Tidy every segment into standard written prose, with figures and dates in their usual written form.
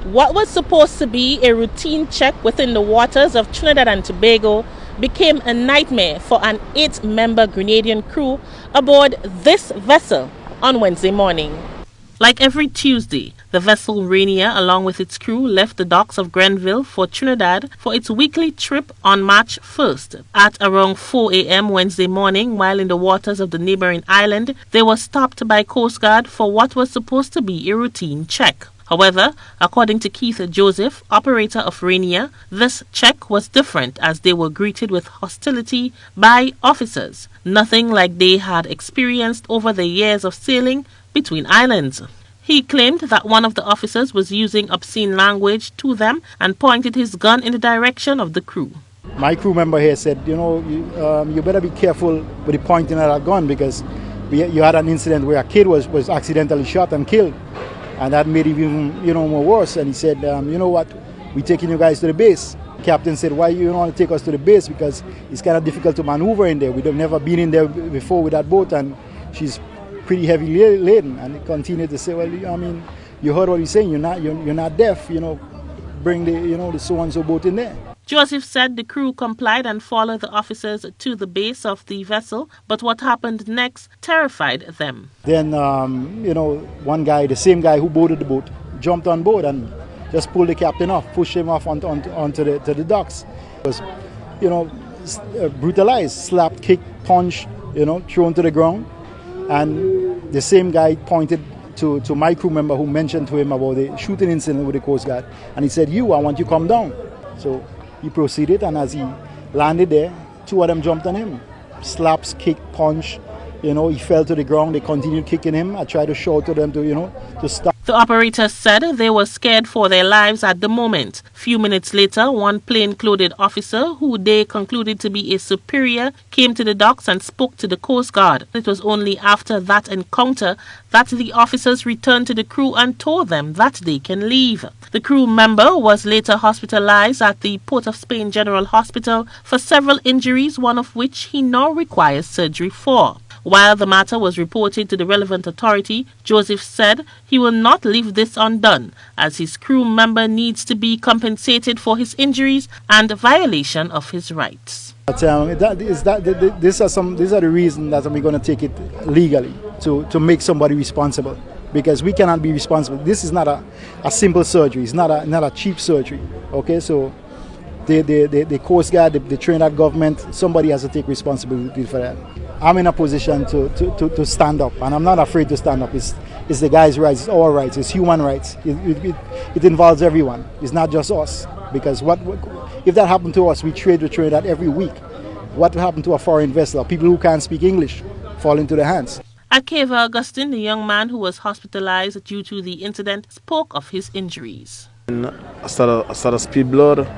What was supposed to be a routine check within the waters of Trinidad and Tobago became a nightmare for an 8-member Grenadian crew aboard this vessel on Wednesday morning. Like every Tuesday, the vessel Rainier, along with its crew, left the docks of Grenville for Trinidad for its weekly trip on March 1st. At around 4 a.m. Wednesday morning, while in the waters of the neighboring island, they were stopped by Coast Guard for what was supposed to be a routine check. However, according to Keith Joseph, operator of Rainier, this check was different as they were greeted with hostility by officers, nothing like they had experienced over the years of sailing between islands. He claimed that one of the officers was using obscene language to them and pointed his gun in the direction of the crew. My crew member here said, you better be careful with the pointing of that gun because you had an incident where a kid was accidentally shot and killed. And that made it even, more worse. And he said, you know what, we're taking you guys to the base. The captain said, why you don't want to take us to the base? Because it's kind of difficult to maneuver in there. We've never been in there before with that boat, and she's pretty heavily laden. And he continued to say, well, you heard what he's saying. You're not deaf. Bring the so-and-so boat in there. Joseph said the crew complied and followed the officers to the base of the vessel, but what happened next terrified them. Then, one guy, the same guy who boarded the boat, jumped on board and just pulled the captain off, pushed him off onto the docks. He was, brutalized, slapped, kicked, punched, thrown to the ground. And the same guy pointed to my crew member who mentioned to him about the shooting incident with the Coast Guard. And he said, I want you to come down. So he proceeded, and as he landed there, 2 of them jumped on him. Slaps, kick, punch. He fell to the ground. They continued kicking him. I tried to shout to them to stop. The operators said they were scared for their lives at the moment. Few minutes later, one plain-clothed officer, who they concluded to be a superior, came to the docks and spoke to the Coast Guard. It was only after that encounter that the officers returned to the crew and told them that they can leave. The crew member was later hospitalized at the Port of Spain General Hospital for several injuries, one of which he now requires surgery for. While the matter was reported to the relevant authority, Joseph said he will not leave this undone, as his crew member needs to be compensated for his injuries and violation of his rights. But, these are the reasons that we're going to take it legally, to make somebody responsible, because we cannot be responsible. This is not a simple surgery. It's not a cheap surgery. Okay, so the Coast Guard, the Trinidad government, somebody has to take responsibility for that. I'm in a position to stand up, and I'm not afraid to stand up. It's the guys' rights, it's our rights, it's human rights. It involves everyone. It's not just us. Because if that happened to us, we trade with Trinidad every week. What will happen to a foreign vessel? People who can't speak English fall into their hands. Akeva Augustine, the young man who was hospitalized due to the incident, spoke of his injuries. I started speed blood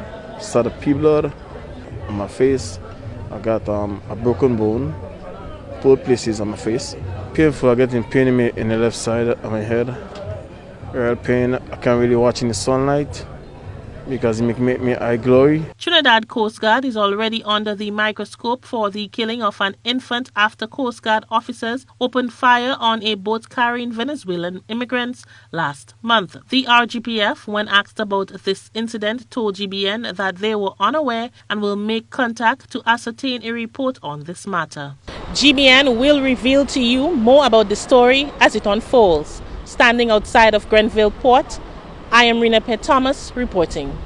on my face. I got a broken bone, 4 places on my face. Painful, I getting pain in the left side of my head. Real pain, I can't really watch in the sunlight because it make me eye glory. Trinidad Coast Guard is already under the microscope for the killing of an infant after Coast Guard officers opened fire on a boat carrying Venezuelan immigrants last month. The RGPF, when asked about this incident, told GBN that they were unaware and will make contact to ascertain a report on this matter. GBN will reveal to you more about the story as it unfolds. Standing outside of Grenville Port, I am Rena Thomas reporting.